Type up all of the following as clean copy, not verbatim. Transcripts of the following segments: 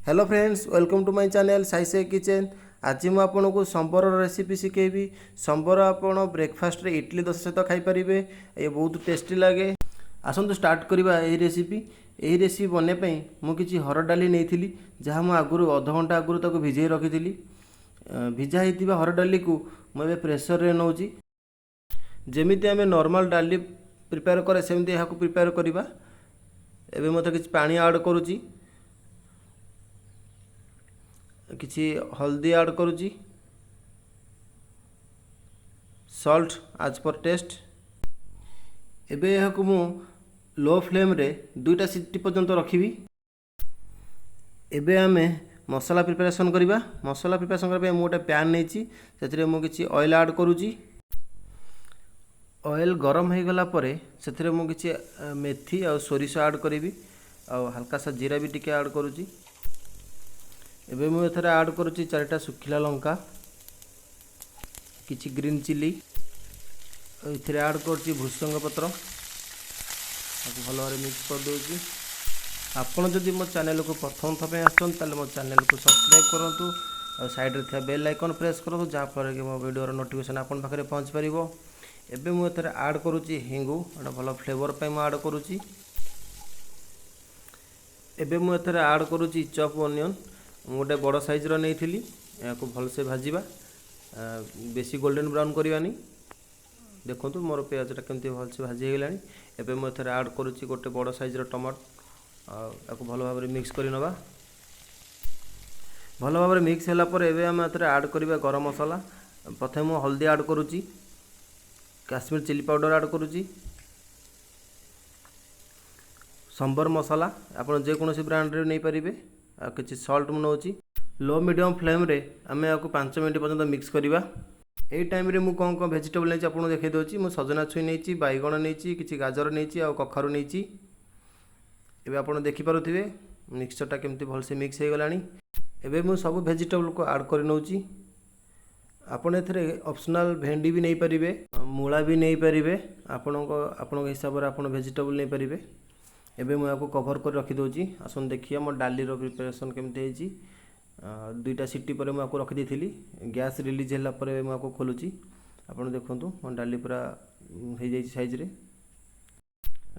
Hello friends, welcome to my channel Sai से kitchen. आज मैं आपको संबर रेसिपी शिखेबी। संबर आपण ब्रेकफास्ट रे इडली डोसा सहित खाई पारिबे। ये बहुत टेस्टी लगे। आसंतु स्टार्ट करबा एही रेसिपी। एही रेसिपी बने पई मु किछि हरड़ डाली नेइथिली, जहाँ मु आगुरु आधा घंटा आगुरु ताको भिजै रखिथिली। भिजा हेतिबा हरड़ डाली को मु एबे प्रेशर रे नउची। जेमिति आमे नॉर्मल डाली प्रिपेयर करे सेमिति एहाको प्रिपेयर करबा। एबे मते किछि पानी ऐड करूची, किसी हल्दी ऐड करुची, सॉल्ट आज पर टेस्ट। एबे यहाको मु लो फ्लेम रे दुईटा सीटी पर्यंत रखिबी। एबे आमे मसाला प्रिपरेशन करिबा। मसाला प्रिपरेशन करबे मु गोटे पैन नेची, सेथिरे मु किछि ऑयल ऐड करूची। ऑयल गरम हो गला परे सेथिरे मु किछि मेथी और सोरिष ऐड करिबी, और हल्का सा जीरा भी टिके ऐड करूची। एबे मु एथरे ऐड करूची 4टा सुखिला लंका, किछि ग्रीन चिली, एथरे ऐड करूची भृषंग पत्र। आपको भल भाव मिक्स कर दूची। आपण जदि मो चैनल को प्रथम थपे आछन ताले मो चैनल को सब्सक्राइब करंतु और साइड रे थिया बेल आइकन प्रेस करंतु, जा फर कि मो वीडियो रो नोटिफिकेशन आपण पाखरे पहुंच परिबो। एबे मु एथरे ऐड करूची हिंगु, एटा भल फ्लेवर पय मु ऐड करूची। एबे मु एथरे ऐड करूची चॉप ओनियन। गोटे बड़ साइज रो नेइथिली, या को भल से भाजीबा, बेसी गोल्डन ब्राउन करवानी। देखंतु मोर प्याजटा केमती भल से भाजी गेलानी। एबे मु एथरे ऐड करूची गोटे बड़ साइज रो टमाटो, या को भल भाबरे मिक्स करि नबा। भल भाबरे मिक्स होला पर एबे हम एथरे ऐड करिबा गरम मसाला। प्रथमे मु हल्दी ऐड करूची, काश्मीर चिली पाउडर ऐड करूची, संबर मसाला आपण जे कोनोसी ब्रांड रे नै परिबे, आ किछि सॉल्ट मु नउची। लो मीडियम फ्लेम रे आमे आको 5 मिनट पर्यंत मिक्स करिबा। एई टाइम रे मु कोन कोन वेजिटेबल नेची आपण देखै दोची। मु सजना छुई नेची, बैगण नेची, किछि गाजर नेची आ कखारु नेची। एबे आपण देखि पारुथिबे मिक्सचरटा केमती भल से मिक्स हे गलानी। एबे मु सब वेजिटेबल को ऐड करि नउची। आपण एथरे ऑप्शनल भेंडी भी नै परिबे, मूला भी नै परिबे। आपण हिसाब रे आपण वेजिटेबल नै परिबे। एबे मु याको कवर कर रखि दोची। आसन देखिए मोर डाली रो प्रिपरेशन केमते हेची। दुईटा सीटी पर मु याको रखि देथिली। गैस रिलीज होला पर मु याको खोलुची। आपण देखंतु मोर डाली पूरा हे जाई साइज रे।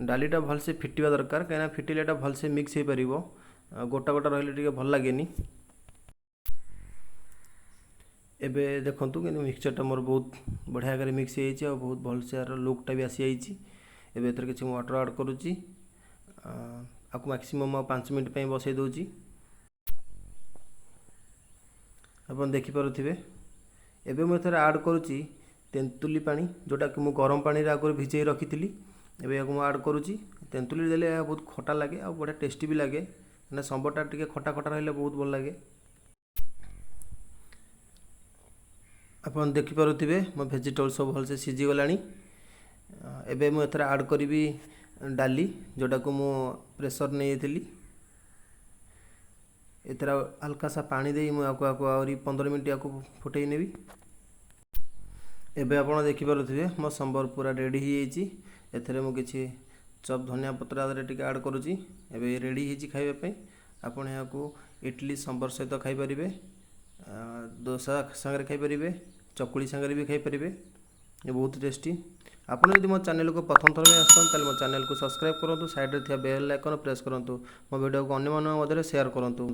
डालीटा भल से फिटिबा दरकार, काना फिटिलेटा भल से मिक्स हे परिबो। गोटा गोटा रहले टिके भल लागेनी। एबे देखंतु कि मिक्सचरटा मोर बहुत बढ़िया करे मिक्स हे जाईची, और बहुत भल से यार लुकटा भी आसी जाईची। एबे एथरे किछि वाटर ऐड करूची। आपको मैक्सिमम 5 मिनट पे बसई दूची। अपन देखि पारुथिबे। एबे मु एथरे ऐड करूची तेंतुली पानी, जोटा कि मु गरम पानी रे आगुर भिजै रखिथिली। एबे याको मु ऐड करूची। तेंतुली देले बहुत खटा लागे और बड़ा टेस्टी भी लागे, ना संबरटा टिके खटा खटा रहले बहुत भल लागे। अपन देखि पारुथिबे मो वेजिटेबल सब भल से सिझी गलानी। एबे मु एथरे ऐड करिवि डाली, जोटा को मु प्रेशर नहीं थी। एथरा हल्का सा पानी दे मु आको आरी 15 मिनट याको फुटई नेबी। एबे आपण देखि पारुथिबे मो संबर पूरा रेडी ही जाईची। एथरे मु किछि चॉप धनिया पत्र आदरे टिके ऐड करूची। एबे रेडी हिची खाइबे पे। आपण याको इडली संबर सहित खाइ परिबे, डोसा संगे खाइ परिबे, चकुली संगे भी खाइ परिबे। ये बहुत टेस्टी। आपण यदि मो चैनल को प्रथम थर में आसन ताले मो चैनल को सब्सक्राइब करंतु, साइड रे थिया बेल आइकन प्रेस करंतु, मो वीडियो को अन्य मानक मध्यरे शेयर करंतु।